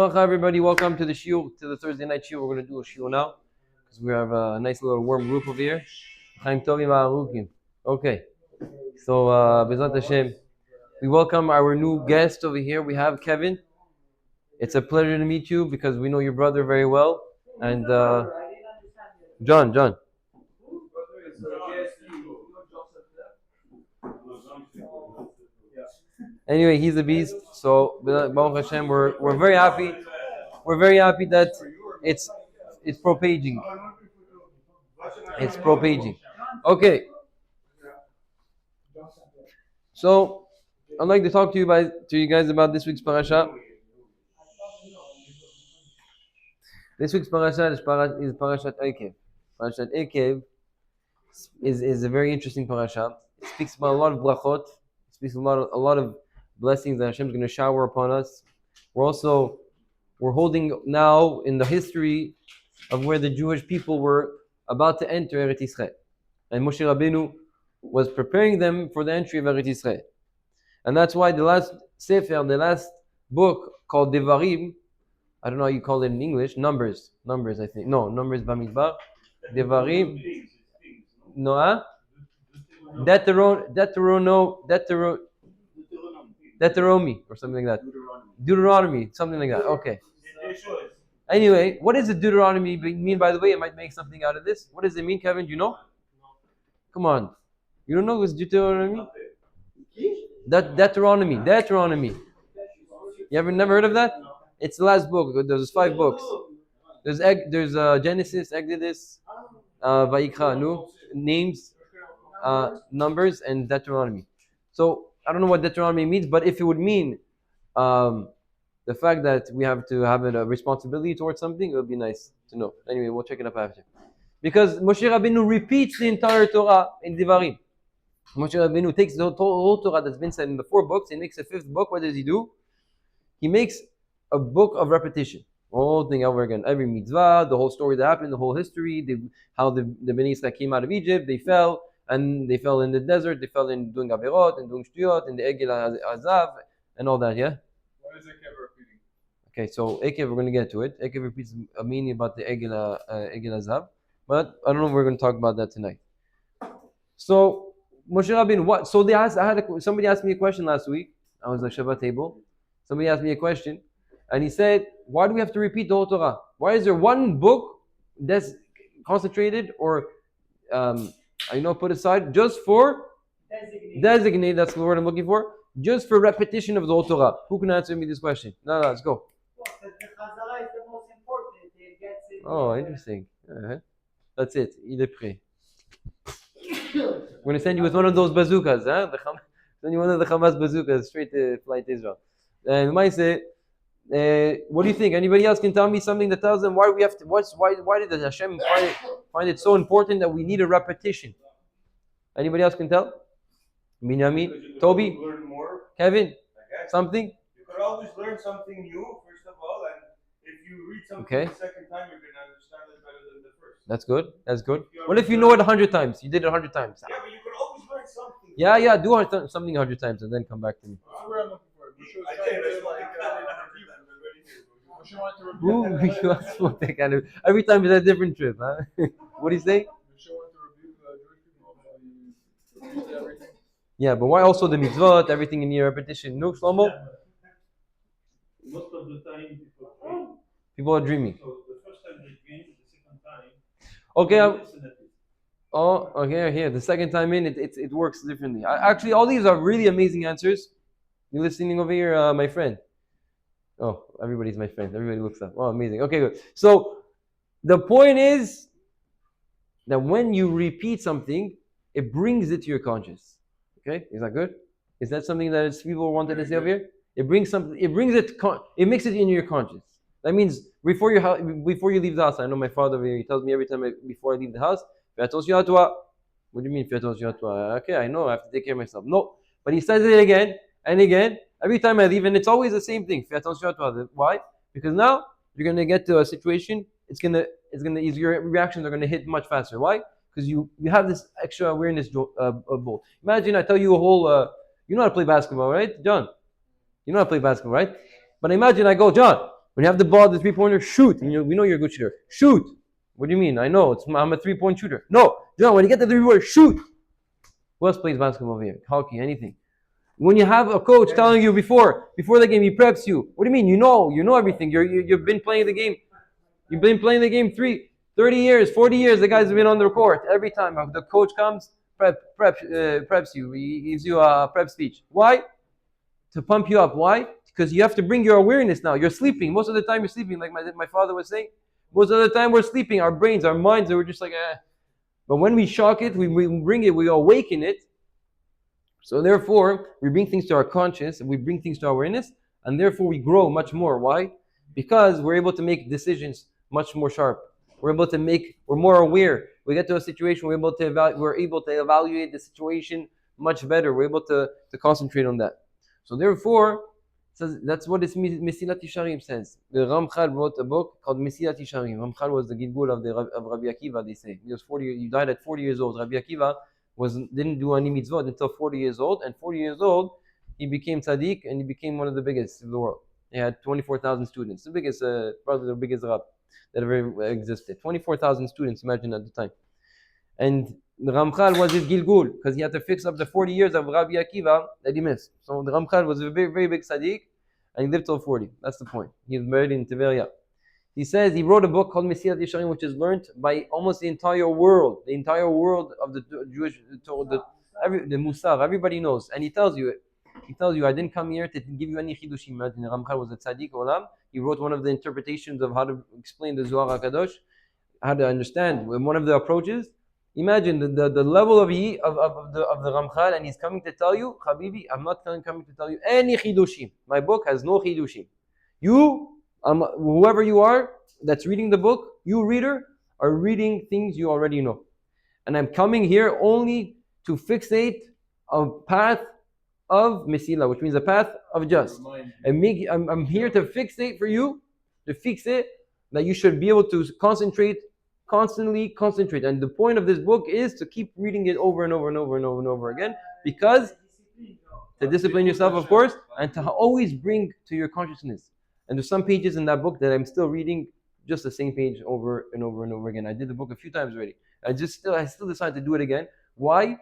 Hi everybody, welcome to the shiur, to the Thursday night shiur. We're going to do a shiur now because we have a nice little warm group over here. Chaim Tovim Ha'arukim. Okay, so B'ezrat Hashem, we welcome our new guest over here. We have Kevin. It's a pleasure to meet you because we know your brother very well. And John. Anyway, he's a beast. So Baruch Hashem, we're very happy. We're very happy that it's pro-paging. It's pro-paging. Okay. So I'd like to talk to you guys about this week's parasha. This week's parasha is Parashat Ekev. Parashat Ekev is a very interesting parasha. It speaks about a lot of brachot. It speaks a lot of blessings that Hashem is going to shower upon us. We're holding now in the history of where the Jewish people were about to enter Eretz Yisrael, and Moshe Rabbeinu was preparing them for the entry of Eretz Yisrael, and that's why the last sefer, the last book called Devarim, I don't know how you call it in English, Numbers, I think. No, Numbers Bamidbar, Devarim, Noah, Deuteronomy, or something like that. Deuteronomy, something like that. Okay. Anyway, what does the Deuteronomy mean, by the way? I might make something out of this. What does it mean, Kevin? Do you know? Come on. You don't know what's Deuteronomy? Deuteronomy. You ever never heard of that? It's the last book. There's 5 books. There's Genesis, Exodus, Vayikra, names, Numbers, and Deuteronomy. So I don't know what Deuteronomy means, but if it would mean the fact that we have to have a responsibility towards something, it would be nice to know. Anyway, we'll check it up after. Because Moshe Rabbeinu repeats the entire Torah in Devarim. Moshe Rabbeinu takes the whole Torah that's been said in the 4 books and makes a 5th book. What does he do? He makes a book of repetition. The whole thing over again. Every mitzvah, the whole story that happened, the whole history, how the Bnei Yisrael came out of Egypt, they fell in the desert, they fell in doing averot and doing shtuyot, and the Egel Azav, and all that, yeah? What is Ekev repeating? Okay, so Ekev, we're going to get to it. Ekev repeats a meaning about the Egel Azav, but I don't know if we're going to talk about that tonight. So, Moshe Rabbeinu, what? So somebody asked me a question last week. I was at Shabbat table. Somebody asked me a question, and he said, why do we have to repeat the whole Torah? Why is there one book that's concentrated or put aside just for designate, that's the word I'm looking for, just for repetition of the whole Torah? Who can answer me this question? No, let's go. Oh, interesting. That's it. Il est prêt. We're going to send you with one of those bazookas, huh? Send you one of the Hamas bazookas straight to fly to Israel. And might say, what do you think? Anybody else can tell me something that tells them why we have to? Why did Hashem find it so important that we need a repetition? Anybody else can tell? Binyamin, Toby, learn more. Kevin, something? You could always learn something new, first of all, and if you read something the second time, you're going to understand it better than the first. That's good. What if you know it 100 times? You did it 100 times. Yeah, but you could always learn something. Yeah, do something 100 times and then come back to me. That's what I'm looking for. Every time is a different trip, huh? What do you say? Yeah, but why also the mitzvot, everything in your repetition? No, Shlomo? Most of the time, people are dreaming. So the first time they dream, the second time. Okay, here. The second time in, it works differently. Actually, all these are really amazing answers. You listening over here, my friend? Oh, everybody's my friend. Everybody looks up. Oh, amazing. Okay, good. So the point is that when you repeat something, it brings it to your conscience. Okay, is that good? Is that something that people wanted to say over here? It makes it in your conscience. That means before you leave the house. I know my father over here, he tells me every time before I leave the house, what do you mean? Okay, I know I have to take care of myself. No, but he says it again and again every time I leave, and it's always the same thing. Why? Because now you're gonna get to a situation. Your reactions are gonna hit much faster. Why? Because you have this extra awareness bowl. Imagine I tell you a whole. You know how to play basketball, right, John? You know how to play basketball, right? But imagine I go, John, When you have the ball, the 3-pointer, shoot. And we know you're a good shooter. Shoot. What do you mean? I know. I'm a 3-point shooter. No. John, when you get the 3-pointer, shoot. Who else plays basketball here? Hockey, anything. When you have a coach telling you before the game, he preps you. What do you mean? You know everything. You've been playing the game. You've been playing the game 30 years, 40 years. The guys have been on the court. Every time the coach comes, preps you. He gives you a prep speech. Why? To pump you up. Why? Because you have to bring your awareness now. You're sleeping. Most of the time you're sleeping, like my father was saying. Most of the time we're sleeping. Our brains, our minds, we're just like, eh. But when we shock it, we bring it, we awaken it. So therefore, we bring things to our conscious, we bring things to our awareness, and therefore we grow much more. Why? Because we're able to make decisions much more sharp. We're more aware. We get to a situation, we're able to evaluate the situation much better. We're able to concentrate on that. So therefore, that's what this Mesilat Yesharim says. The Ramchal wrote a book called Mesilat Yesharim. Ramchal was the Gilgul of Rabbi Akiva, they say. He died at 40 years old. Rabbi Akiva didn't do any mitzvot until 40 years old, and 40 years old he became tzaddik and he became one of the biggest of the world. He had 24,000 students, the biggest, probably the biggest rab that ever existed. 24,000 students, imagine at the time. And the Ramchal was his Gilgul because he had to fix up the 40 years of Rabbi Akiva that he missed. So the Ramchal was a very, very big tzaddik and he lived till 40. That's the point. He was married in Tiberia. He says he wrote a book called Mesilat Yesharim, which is learned by almost the entire world of the Jewish, the Musar. Everybody knows, and he tells you, I didn't come here to give you any chidushim. Ramchal was a tzaddik olam. He wrote one of the interpretations of how to explain the Zohar HaKadosh, how to understand. One of the approaches. Imagine the level of the Ramchal, and he's coming to tell you, Habibi, I'm not coming to tell you any chidushim. My book has no chidushim. Whoever you are that's reading the book, you reader, are reading things you already know. And I'm coming here only to fixate a path of Mesila, which means a path of just. I'm here to fixate for you, to fix it, that you should be able to constantly concentrate. And the point of this book is to keep reading it over and over and over and over and over again, because to discipline yourself, of course, and to always bring to your consciousness. And there's some pages in that book that I'm still reading just the same page over and over and over again. I did the book a few times already. I still decided to do it again. Why?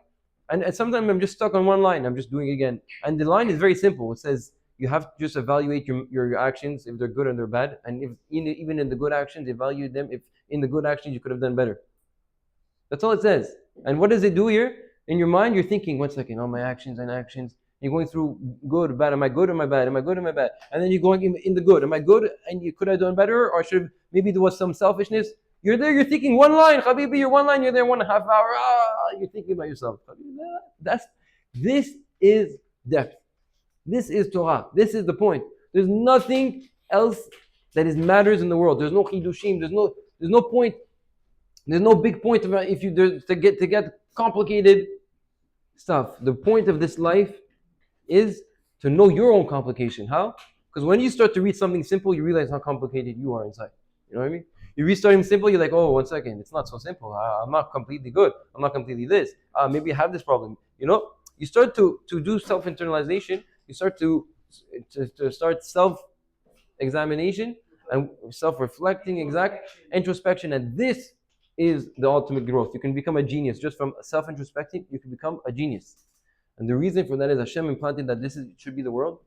And sometimes I'm just stuck on one line. I'm just doing it again. And the line is very simple. It says you have to just evaluate your actions, if they're good or they're bad. And if even in the good actions, evaluate them. If in the good actions you could have done better. That's all it says. And what does it do here? In your mind, you're thinking, 1 second, all my actions. You're going through good, bad. Am I good or am I bad? Am I good or am I bad? And then you're going in the good. Am I good? And could I have done better? Or maybe there was some selfishness. You're there, you're thinking one line, Habibi, you're one line, you're there 1.5 hours. You're thinking about yourself. This is depth. This is Torah. This is the point. There's nothing else that matters in the world. There's no chidushim. There's no point. There's no big point to get complicated stuff. The point of this life is to know your own complication. How? Because when you start to read something simple, you realize how complicated you are inside. You know what I mean? You read something simple, you're like, oh, 1 second, it's not so simple. I'm not completely good. I'm not completely this. Maybe I have this problem. You start to do self-internalization. You start to start self-examination and self-reflecting, introspection, and this is the ultimate growth. You can become a genius just from self-introspecting. You can become a genius. And the reason for that is Hashem implanted that should be the world,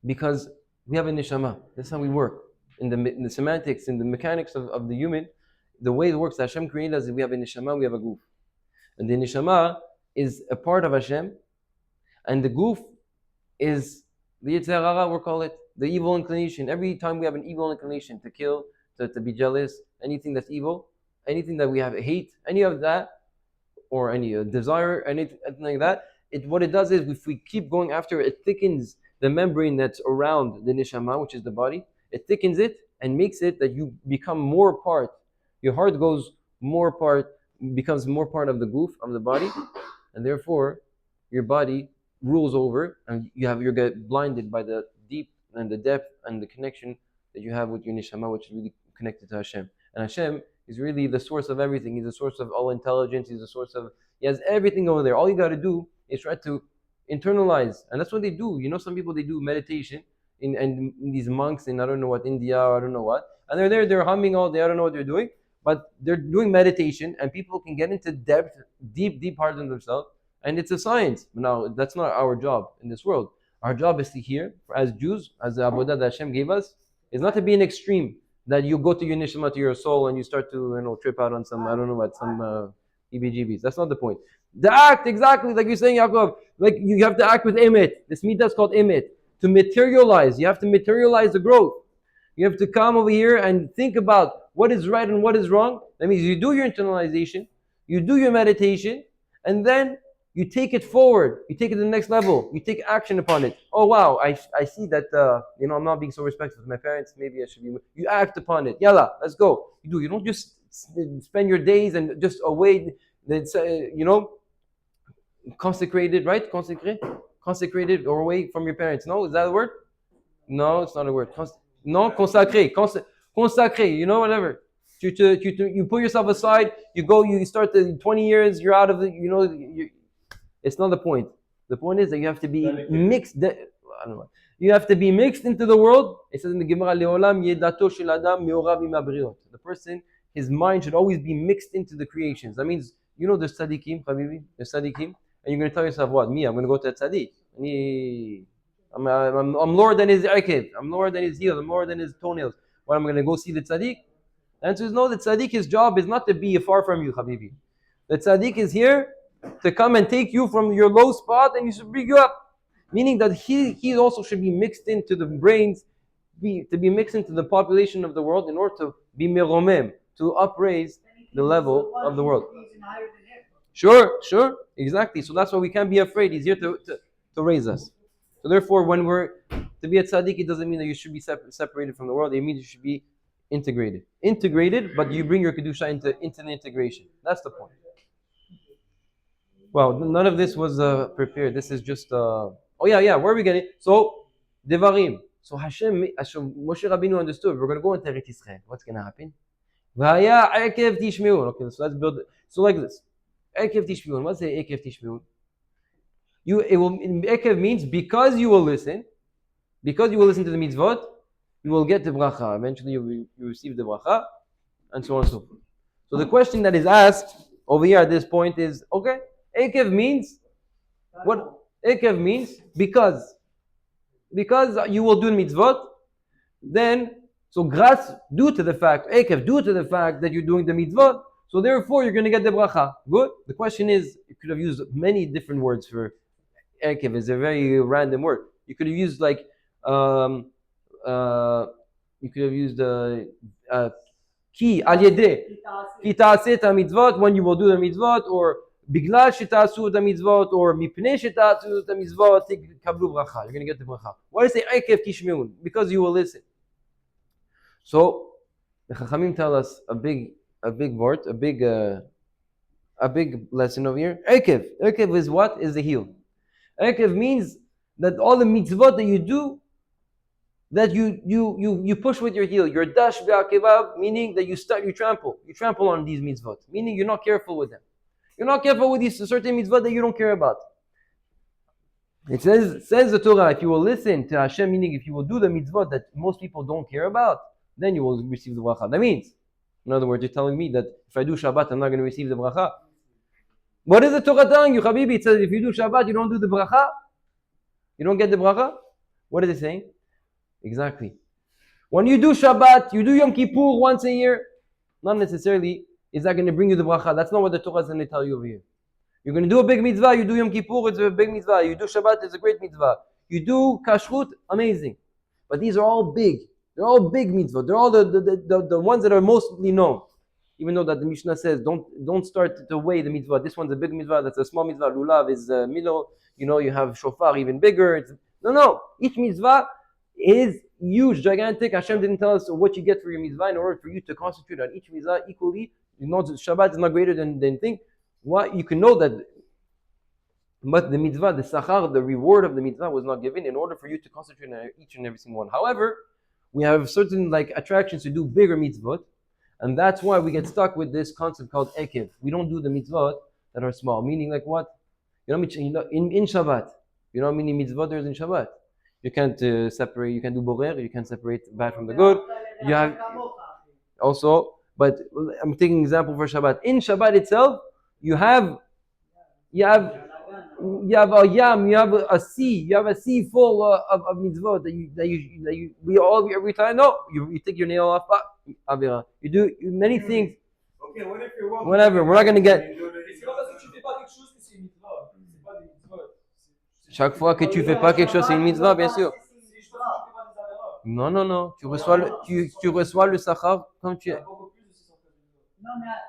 because we have a neshama. That's how we work. In the semantics, in the mechanics of the human, the way it works, Hashem created us, we have a neshama, we have a goof. And the neshama is a part of Hashem, and the goof is the Yetzer Hara, we call it, the evil inclination. Every time we have an evil inclination to kill, to be jealous, anything that's evil, anything that we have hate, any of that, or any desire, anything like that, what it does is if we keep going after it, thickens the membrane that's around the neshama, which is the body. It thickens it and makes it that you become more part. Your heart becomes more part of the goof of the body, and therefore your body rules over, and you get blinded by the deep and the depth and the connection that you have with your neshama, which is really connected to Hashem. And Hashem is really the source of everything. He's the source of all intelligence. He has everything over there. All you got to do is try to internalize. And that's what they do. Some people, they do meditation. and these monks in I don't know what India or I don't know what, and they're there, they're humming all day. I don't know what they're doing, but they're doing meditation, and people can get into depth, deep parts of themselves, and it's a science. Now that's not our job in this world. Our job is to hear, as Jews, as the avodah that Hashem gave us, is not to be an extreme that you go to your neshama, to your soul, and you start to trip out on some I don't know what some EBGBs. That's not the point. The act, exactly like you're saying, Yaakov, like you have to act with emet. This midah is called emet. To materialize, you have to materialize the growth. You have to come over here and think about what is right and what is wrong. That means you do your internalization, you do your meditation, and then you take it forward. You take it to the next level. You take action upon it. Oh wow, I see that I'm not being so respectful to my parents. Maybe I should be. You act upon it. Yalla, let's go. You do. You don't just spend your days and just away. That's consecrated, right? Consecrated or away from your parents. No, is that a word? No, it's not a word. Non, consacré. Consacré, whatever. You put yourself aside, you go, you start the 20 years, you're out of it, it's not the point. The point is that you have to be mixed. I don't know. You have to be mixed into the world. It says in the Gemara, Leolam yedato shel adam meorav im habriot. The person, his mind should always be mixed into the creations. That means, the tzaddikim, Habibi, the tzaddikim, and you're going to tell yourself, what? Me, I'm going to go to a tzaddik. I'm lower than his ekev. I'm lower than his heels. I'm lower than his toenails. What, I'm going to go see the tzaddik? The answer is no. The tzaddik, his job is not to be far from you, Habibi. The tzaddik is here to come and take you from your low spot and he should bring you up. Meaning that he also should be mixed into the brains, to be mixed into the population of the world in order to be meromem, to upraise the level of the world. Sure, exactly. So that's why we can't be afraid. He's here to raise us. So therefore, when we're to be a tzaddik, it doesn't mean that you should be separated from the world. It means you should be integrated, but you bring your kedusha into the integration. That's the point. Well, none of this was prepared. This is just. Where are we getting? So, Devarim. So Moshe Rabbeinu understood. We're going to go into Eretz Yisrael. What's going to happen? Vaya Ekev-Tishmeun. Okay, so let's build it. So like this. Ekev-Tishmeun. What's the Ekev-Tishmeun? Ekev means because you will listen to the mitzvot, you will get the bracha. Eventually, you receive the bracha, and so on and so forth. So the question that is asked over here at this point is, okay, Ekev means what? Ekev means because you will do mitzvot, then so grâce due to the fact that you're doing the mitzvot, so therefore you're going to get the bracha. Good. The question is, you could have used many different words for Ekev. It's a very random word. You could have used like ki al yedeh ki ta'aseh mitzvot, when you will do the mitzvot, or Biglal shita'asu the mitzvot, or mipnei shita'asu the mitzvot, kablu bracha. You're going to get the bracha. Why do you say Ekev Tishmeun? Because you will listen. So the Chachamim tell us a big word, a big lesson over here. Ekev is what? Is the heel. Ekev means that all the mitzvot that you do, that you push with your heel. Your dash be'akevav, meaning that you trample on these mitzvot, meaning you're not careful with them. You're not careful with these certain mitzvot that you don't care about. It says the Torah, if you will listen to Hashem, meaning if you will do the mitzvot that most people don't care about, then you will receive the bracha. That means, in other words, you're telling me that if I do Shabbat, I'm not going to receive the bracha. What is the Torah telling you, Habibi? It says if you do Shabbat, you don't do the bracha. You don't get the bracha. What is it saying? Exactly. When you do Shabbat, you do Yom Kippur once a year, not necessarily is that going to bring you the bracha. That's not what the Torah is going to tell you over here. You're going to do a big mitzvah, you do Yom Kippur, it's a big mitzvah. You do Shabbat, it's a great mitzvah. You do Kashrut, amazing. But these are all big. They're all big mitzvah. They're all the ones that are mostly known. Even though that the Mishnah says, don't start to weigh the mitzvah. This one's a big mitzvah, that's a small mitzvah. Lulav is middle. You have shofar even bigger. No. Each mitzvah is huge, gigantic. Hashem didn't tell us what you get for your mitzvah in order for you to concentrate on each mitzvah equally. Shabbat is not greater than thing. What you can know that, but the mitzvah, the sachar, the reward of the mitzvah was not given in order for you to concentrate on each and every single one. However, we have certain attractions to do bigger mitzvot, and that's why we get stuck with this concept called ekev. We don't do the mitzvot that are small. Meaning what? In Shabbat, you know how many mitzvot there is in Shabbat? You can't separate. You can do bariers. You can separate bad from the good. You have also, but I'm taking example for Shabbat. In Shabbat itself, you have you have a yam, you have a sea, you have a sea full of mitzvot that you we all every time. No, you take your nail off. Avera. You do many things. Okay, what if you're walking? Whatever. We're not gonna get. Chaque fois que tu fais pas quelque chose, c'est une mitzvah, bien sûr. Non, non, non. Tu reçois le sachar quand tu es.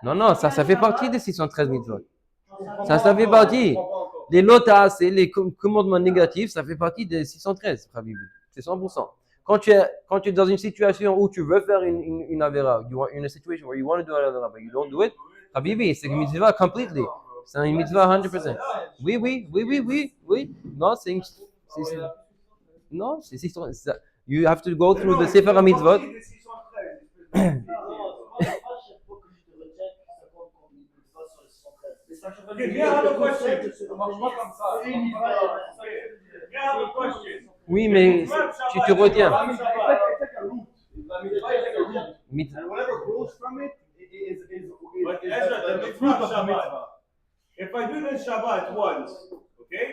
Non, non, ça fait partie des 613 mitzvot. Ça fait partie. Les lotas et les commandements négatifs, ça fait partie des 613, Habibi. C'est 100%. Quand tu es dans une situation où tu veux faire une avera, you are in a situation where you want to do an avera, but you don't do it, Habibi, c'est une mitzvah completely. C'est une mitzvah 100%. Oui. Non, non, c'est 613. You have to go through the Sefer mitzvot. Oui, mais tu te retiens. If I do this Shabbat once, okay?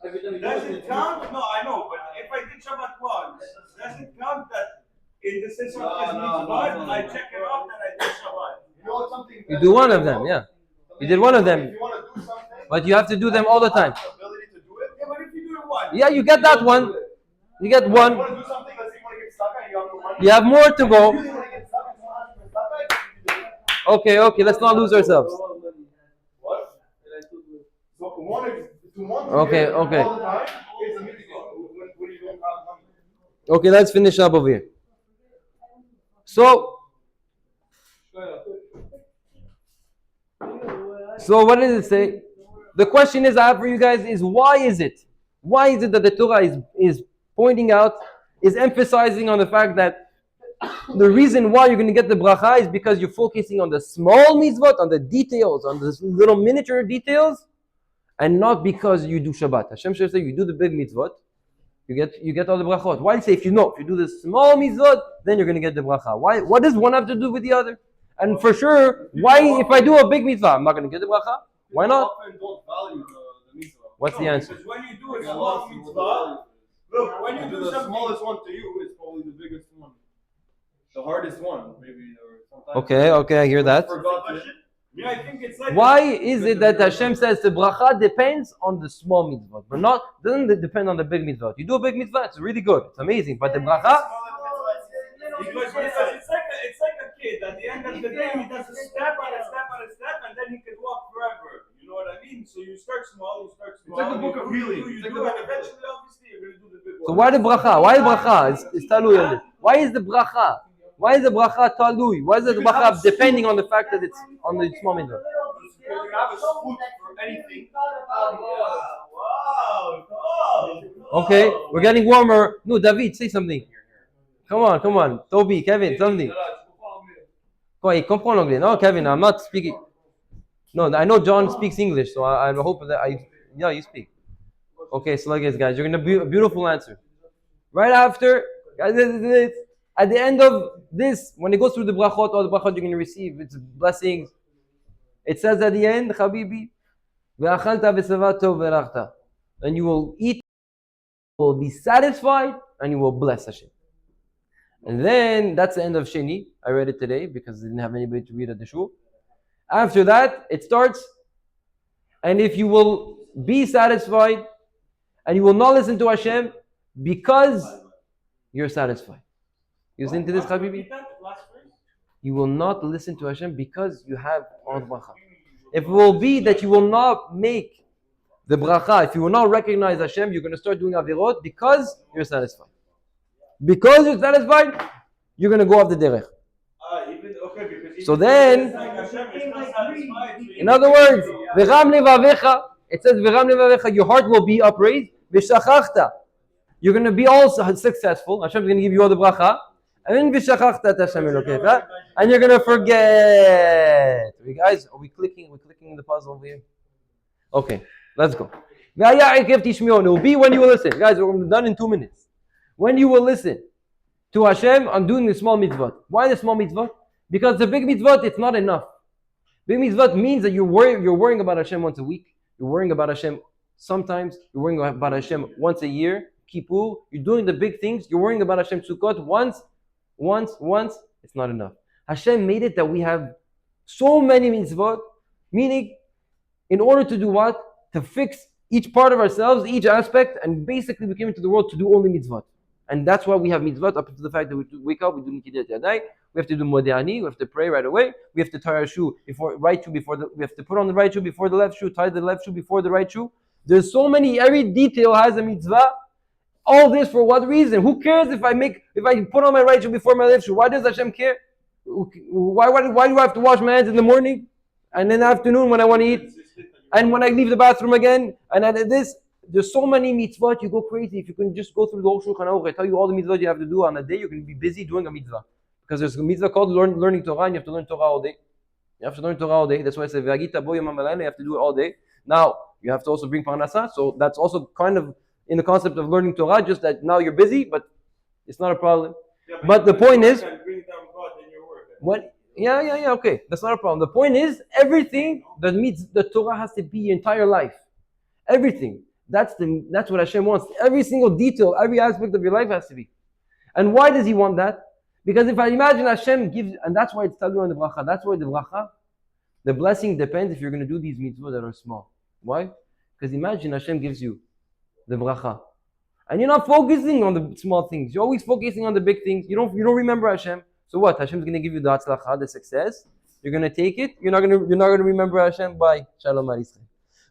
Does it count? No, I know, but if I did Shabbat once, does it count that in the system I check it off that I did Shabbat? You do one of them, yeah. You did one of them. But you have to do them all the time. Yeah, but if you do it once. Yeah, you get that one. You get one. You have more to go. Okay, let's not lose ourselves. Okay. Okay, let's finish up over here. So what does it say? The question is I have for you guys is why is it that the Torah is pointing out, is emphasizing on the fact that the reason why you're going to get the bracha is because you're focusing on the small mitzvot, on the details, on the little miniature details, and not because you do Shabbat. Hashem should say you do the big mitzvot, you get all the brachot. Why say if you do the small mitzvot, then you're going to get the bracha? Why? What does one have to do with the other? And for sure, why if I do a big mitzvah, I'm not going to get the bracha? Why not? What's the answer? Because when you do a small mitzvah, look, when you do the something, smallest one to you is probably the biggest one. The hardest one, maybe, or sometimes. Okay, I hear that. yeah, I think it's like. Why is it that Hashem says the bracha depends on the small mitzvot, but doesn't it depend on the big mitzvot? You do a big mitzvah, it's really good, it's amazing, but the bracha. Because it's like a kid. At the end of the day, he does a step, and then he can walk forever. You know what I mean? So you start small. It's like the book of healing. You do, and eventually, obviously, you're going to do the big one. So why the bracha? Why the bracha? It's talui on it. Why is the bracha? Why is the bracha talui? Why is the bracha depending on the fact that it's on the small mitzvah? You have a spoon for anything. Wow. Okay, we're getting warmer. No, David, say something. Come on. Toby, Kevin, something. Quoi, il comprend l'anglais? No, Kevin, I'm not speaking. No, I know John speaks English, so I hope that you speak. Okay, so like this, guys, you're gonna be a beautiful answer. Right after, guys, at the end of this, when it goes through the brachot, all the brachot you're gonna receive, it's blessings. It says at the end, Habibi, ve'achalta v'seva tov ve'rachta, and you will eat, you will be satisfied, and you will bless Hashem. And then that's the end of Sheni. I read it today because I didn't have anybody to read at the shul. After that, it starts, and if you will be satisfied, and you will not listen to Hashem because you're satisfied. You listen to this, Habibi? You will not listen to Hashem because you have all bracha. If it will be that you will not make the bracha, if you will not recognize Hashem, you're going to start doing avirot because you're satisfied. Because you're satisfied, you're going to go off the derech. So then, in other words, v'ram levavecha, it says v'ram levavecha, your heart will be upraised. V'shachachta, you're going to be also successful. Hashem is going to give you all the bracha. And then v'shachachta Hashem elokecha, and you're going to forget. Guys, are we clicking? We're clicking the puzzle over here. Okay, let's go. It will be when you will listen. Guys, we're done in 2 minutes. When you will listen to Hashem on doing the small mitzvot. Why the small mitzvot? Because the big mitzvot, it's not enough. Big mitzvot means that you're worrying about Hashem once a week. You're worrying about Hashem sometimes. You're worrying about Hashem once a year. Kippur. You're doing the big things. You're worrying about Hashem Sukkot once. It's not enough. Hashem made it that we have so many mitzvot, meaning in order to do what? To fix each part of ourselves, each aspect, and basically we came into the world to do only mitzvot. And that's why we have mitzvot up to the fact that we wake up, we do Netilat Yadayim, we have to do Modeh, we have to pray right away, we have to tie our shoe we have to put on the right shoe before the left shoe, tie the left shoe before the right shoe. There's so many, every detail has a mitzvah. All this for what reason? Who cares if I put on my right shoe before my left shoe? Why does Hashem care? Why do I have to wash my hands in the morning and in the afternoon when I want to eat? And when I leave the bathroom again, and then there's so many mitzvot, you go crazy. If you can just go through the whole Shulchan Aruch, I tell you all the mitzvot you have to do on a day, you're going to be busy doing a mitzvah. Because there's a mitzvah called learning Torah, and you have to learn Torah all day. You have to learn Torah all day. That's why I say, V'agita bo yom ha'malayla, you have to do it all day. Now, you have to also bring parnasa, so that's also kind of in the concept of learning Torah, just that now you're busy, but it's not a problem. Yeah, but the point is, bring down God in your work. what? Yeah, okay. That's not a problem. The point is, everything that meets the Torah has to be your entire life. Everything. That's what Hashem wants. Every single detail, every aspect of your life has to be. And why does He want that? Because if I imagine Hashem gives, and that's why it's telling you on the bracha. That's why the bracha, the blessing depends if you're going to do these mitzvot that are small. Why? Because imagine Hashem gives you the bracha, and you're not focusing on the small things. You're always focusing on the big things. You don't remember Hashem. So what? Hashem's going to give you the hatzlacha, the success. You're going to take it. You're not going to remember Hashem. Bye. Shalom Arisrael.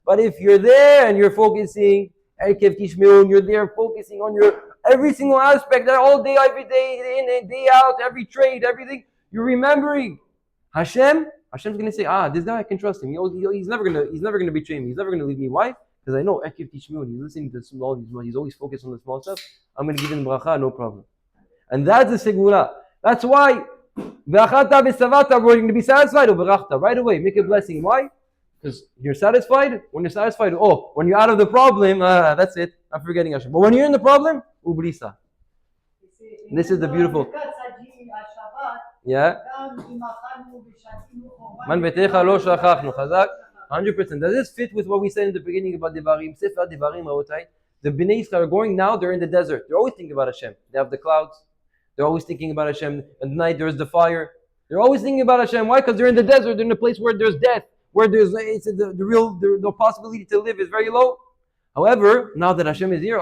But if you're there and you're focusing, Ekev-Taking, you're there focusing on your every single aspect, that all day, every day, in and day out, every trade, everything, you're remembering Hashem. Hashem's going to say, this guy I can trust him. He's never going to betray me. He's never going to leave me. Why? Because I know Ekev-Taking, he's listening to the small. He's always focused on the small stuff. I'm going to give him bracha, no problem. And that's the segula. That's why we're going to be satisfied right away. Make a blessing. Why? Because you're satisfied. When you're satisfied, when you're out of the problem, that's it. I'm forgetting Hashem. But when you're in the problem, ubrisa. This is the beautiful. Yeah. 100%. Does this fit with what we said in the beginning about Devarim? Sefer Devarim, Rabotai. The Bnei Yisrael are going now. They're in the desert. They're always thinking about Hashem. They have the clouds. They're always thinking about Hashem. At night there's the fire. They're always thinking about Hashem. Why? Because they're in the desert. They're in a place where there's death, where the possibility to live is very low. However, now that Hashem is here,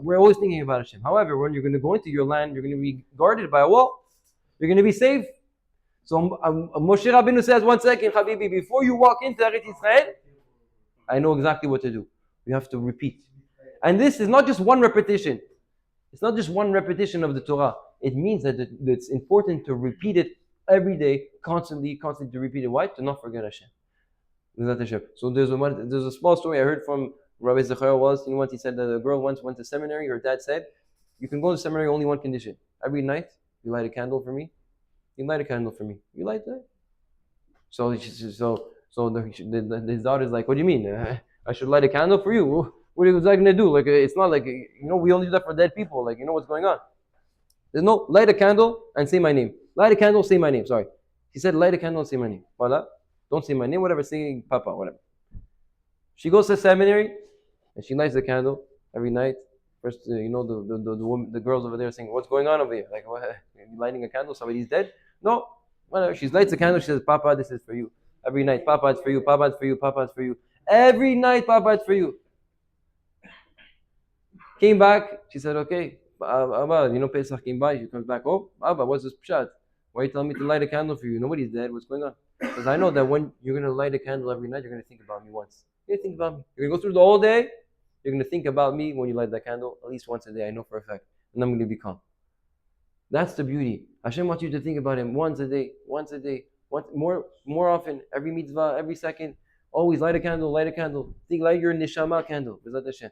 we're always thinking about Hashem. However, when you're going to go into your land, you're going to be guarded by a wall. You're going to be safe. So Moshe Rabbeinu says, 1 second, Habibi, before you walk into Eretz Yisrael, I know exactly what to do. You have to repeat. And this is not just one repetition. It's not just one repetition of the Torah. It means that it's important to repeat it every day, constantly to repeat it. Why? To not forget Hashem. So there's a small story I heard from Rabbi Zechariah once. He said that a girl once went to seminary. Her dad said, "You can go to seminary only one condition. Every night you light a candle for me. You light a candle for me. You light that." So his daughter's like, "What do you mean? I should light a candle for you? What was I going to do? Like, it's not like, we only do that for dead people. Like, what's going on? There's no light a candle and say my name. Light a candle, say my name. Sorry." He said, light a candle and say my name. Voila. Don't say my name, whatever, say Papa, whatever. She goes to seminary and she lights the candle every night. First, the girls over there saying, "What's going on over here? Like, what, you lighting a candle? Somebody's dead?" No, whatever. She lights the candle. She says, "Papa, this is for you." Every night, "Papa, it's for you. Papa, it's for you. Papa, it's for you." Every night, "Papa, it's for you." Came back. She said, "Okay, Abba, Pesach came by." She comes back. "Oh, Abba, what's this pshat? Why are you telling me to light a candle for you? Nobody's dead. What's going on?" Because I know that when you're going to light a candle every night, you're going to think about me once. You're going to think about me. You're going to go through the whole day. You're going to think about me when you light that candle at least once a day. I know for a fact. And I'm going to be calm. That's the beauty. Hashem wants you to think about Him once a day, more often, every mitzvah, every second. Always light a candle. Think, light your neshama candle. B'ezrat Hashem.